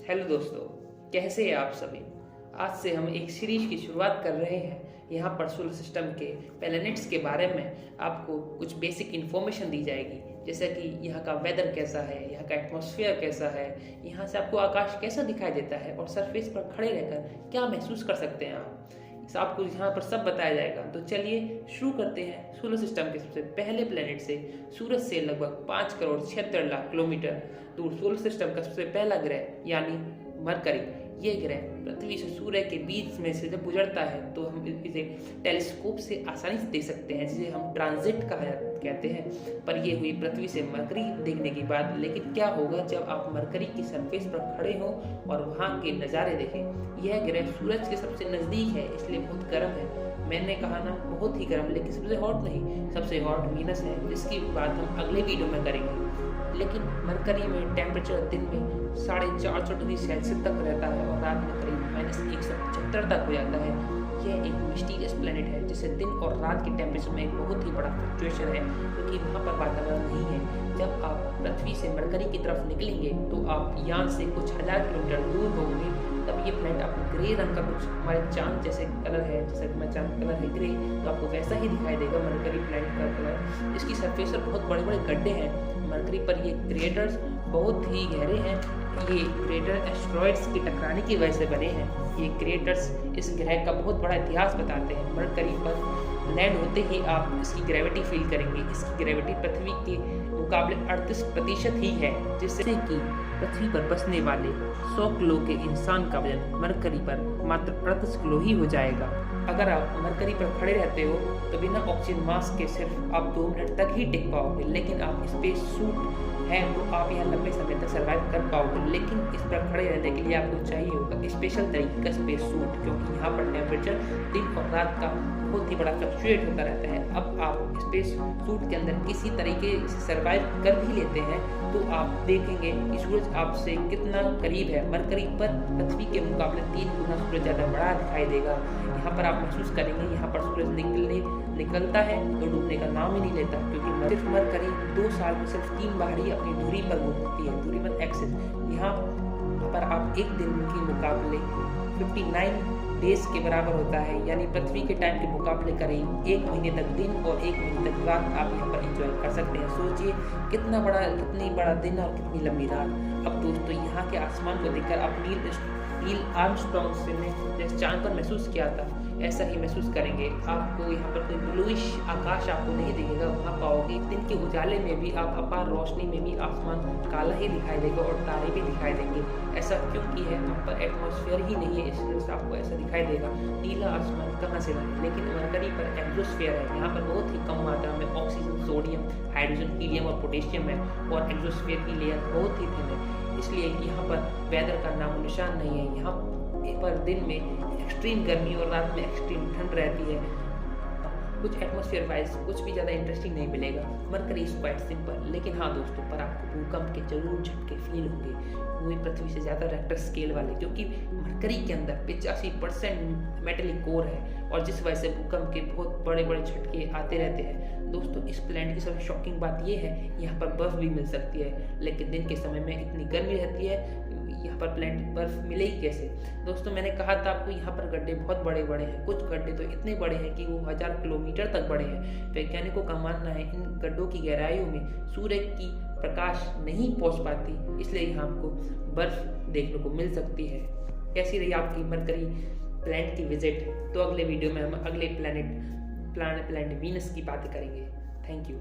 Hello दोस्तों, कैसे हैं आप सभी। आज से हम एक सीरीज की शुरुआत कर रहे हैं। यहाँ पर सोलर सिस्टम के प्लैनेट्स के बारे में आपको कुछ बेसिक इन्फॉर्मेशन दी जाएगी, जैसे कि यहाँ का वेदर कैसा है, यहाँ का एटमॉस्फेयर कैसा है, यहाँ से आपको आकाश कैसा दिखाई देता है और सरफेस पर खड़े रहकर क्या महसूस कर सकते हैं आप। आपको यहाँ पर सब बताया जाएगा। तो चलिए शुरू करते हैं। सोलर सिस्टम के सबसे पहले प्लेनेट से, सूरज से लगभग 5,76,00,000 किलोमीटर दूर सोलर सिस्टम का सबसे पहला ग्रह यानी मरकरी। ये ग्रह पृथ्वी से सूर्य के बीच में से जब गुजरता है तो हम इसे टेलीस्कोप से आसानी से देख सकते हैं, जिसे हम ट्रांजिट कहते हैं। पर ये हुई पृथ्वी से मरकरी देखने की बात। लेकिन क्या होगा जब आप मरकरी की सरफेस पर खड़े हों और वहाँ के नज़ारे देखें। यह ग्रह सूरज के सबसे नज़दीक है, इसलिए बहुत गर्म है। मैंने कहा ना, बहुत ही गर्म, लेकिन सबसे हॉट नहीं। सबसे हॉट वीनस है, जिसकी बात हम अगले वीडियो में करेंगे। लेकिन मरकरी में टेम्परेचर दिन में 450 डिग्री सेल्सियस तक रहता है और रात में करीब -175 तक हो जाता है। यह एक मिस्टीरियस प्लेनेट है, जिसे दिन और रात के टेम्परेचर में एक बहुत ही बड़ा फ्लक्चुएशन है, क्योंकि वहाँ पर वातावरण नहीं है। जब आप पृथ्वी से मरकरी की तरफ निकलेंगे तो आप यहाँ से कुछ हजार किलोमीटर दूर होंगे, तब ये प्लेनेट आपको ग्रे रंग का, कुछ हमारे चांद जैसे कलर है, जैसे कि चांद कलर है ग्रे, तो आपको वैसा ही दिखाई देगा मरकरी प्लेनेट का कलर। इसकी सरफेस पर बहुत बड़े बड़े गड्ढे हैं। मरकरी पर ये क्रेटर्स बहुत ही गहरे हैं। ये क्रेटर एस्ट्रॉइड्स के टकराने की वजह से बने हैं। ये क्रेटर्स इस ग्रह का बहुत बड़ा इतिहास बताते हैं। मरकरी पर लैंड होते ही आप इसकी ग्रेविटी फील करेंगे। इसकी ग्रेविटी पृथ्वी के मुकाबले 38% ही है, जिससे कि पृथ्वी पर बसने वाले 100 किलो के इंसान का वजन मरकरी पर मात्र 38 किलो ही हो जाएगा। अगर आप मरकरी पर खड़े रहते हो तो बिना ऑक्सीजन मास्क के सिर्फ आप 2 मिनट तक ही टिक पाओगे। लेकिन आप स्पेस सूट है तो आप यहाँ लंबे समय तक सर्वाइव कर पाओगे। लेकिन इस पर खड़े रहने के लिए आपको चाहिए होगा स्पेशल तरीके का स्पेस सूट, क्योंकि यहाँ पर टेम्परेचर दिन और रात का बहुत ही बड़ा फ्लक्चुएट होता रहता है। अब आप स्पेस सूट के अंदर किसी तरीके से सर्वाइव कर भी लेते हैं तो आप देखेंगे कि सूरज आपसे कितना करीब है। मरकरी पर पृथ्वी के मुकाबले 3 गुना सूरज ज़्यादा बड़ा दिखाई देगा। यहाँ पर आप महसूस करेंगे, यहाँ पर सूरज निकलता है तो डूबने का नाम ही नहीं लेता, क्योंकि सिर्फ मरकरी 2 साल में सिर्फ 3 बार ही अपनी दूरी पर घूमती है, दूरी पर एक्सिस। यहाँ पर आप एक दिन के मुकाबले 59 डेज के बराबर होता है, यानी पृथ्वी के टाइम के मुकाबले करीब 1 महीने तक दिन और 1 महीने तक रात आप यहाँ पर एंजॉय कर सकते हैं। सोचिए कितनी बड़ा दिन और कितनी लंबी रात। अब दोस्तों, यहाँ के आसमान को देखकर आप नील आर्मस्ट्रॉन्ग ने चांद पर महसूस किया था, ऐसा ही महसूस करेंगे। आपको यहाँ पर कोई ब्लूइश आकाश आपको नहीं दिखेगा, वहाँ पाओगे दिन के उजाले में भी, आप अपार रोशनी में भी आसमान काला ही दिखाई देगा और तारे भी दिखाई देंगे। ऐसा क्योंकि है वहाँ पर एटमॉस्फेयर ही नहीं है, इसलिए आपको ऐसा दिखाई देगा। नीला आसमान कहाँ से लाए? लेकिन मरकरी पर एक्सोस्फेयर है, यहाँ पर बहुत ही कम मात्रा में ऑक्सीजन, सोडियम, हाइड्रोजन, हीलियम और पोटेशियम है और एक्सोस्फेयर की लेयर बहुत ही थिन है, इसलिए यहाँ पर वेदर का नामो निशान नहीं है। यहाँ पर दिन में एक्सट्रीम गर्मी और रात में एक्सट्रीम ठंड रहती है। कुछ एटमॉस्फेयर वाइज कुछ भी ज़्यादा इंटरेस्टिंग नहीं मिलेगा। Mercury is quite simple. लेकिन हाँ दोस्तों, पर आपको भूकंप के जरूर झटके फील होंगे, वो भी पृथ्वी से ज़्यादा रेक्टर स्केल वाले, क्योंकि मरकरी के अंदर 85% मेटलिक कोर है और जिस वजह से भूकंप के बहुत बड़े बड़े झटके आते रहते हैं। दोस्तों, इस प्लैनेट की सबसे शॉकिंग बात यह है, यहाँ पर बर्फ़ भी मिल सकती है, लेकिन दिन के समय में इतनी गर्मी रहती है, यहाँ पर प्लैनेट बर्फ मिलेगी कैसे? दोस्तों, मैंने कहा था आपको यहाँ पर गड्ढे बहुत बड़े बड़े हैं। कुछ गड्ढे तो इतने बड़े हैं कि वो 1000 किलोमीटर तक बड़े हैं। वैज्ञानिकों का मानना है इन गड्ढों की गहराइयों में सूर्य की प्रकाश नहीं पहुँच पाती, इसलिए यहाँ आपको बर्फ देखने को मिल सकती है। कैसी रही आपकी मरकरी प्लैनेट की विजिट? तो अगले वीडियो में हम अगले प्लैनेट वीनस की बातें करेंगे। Thank you.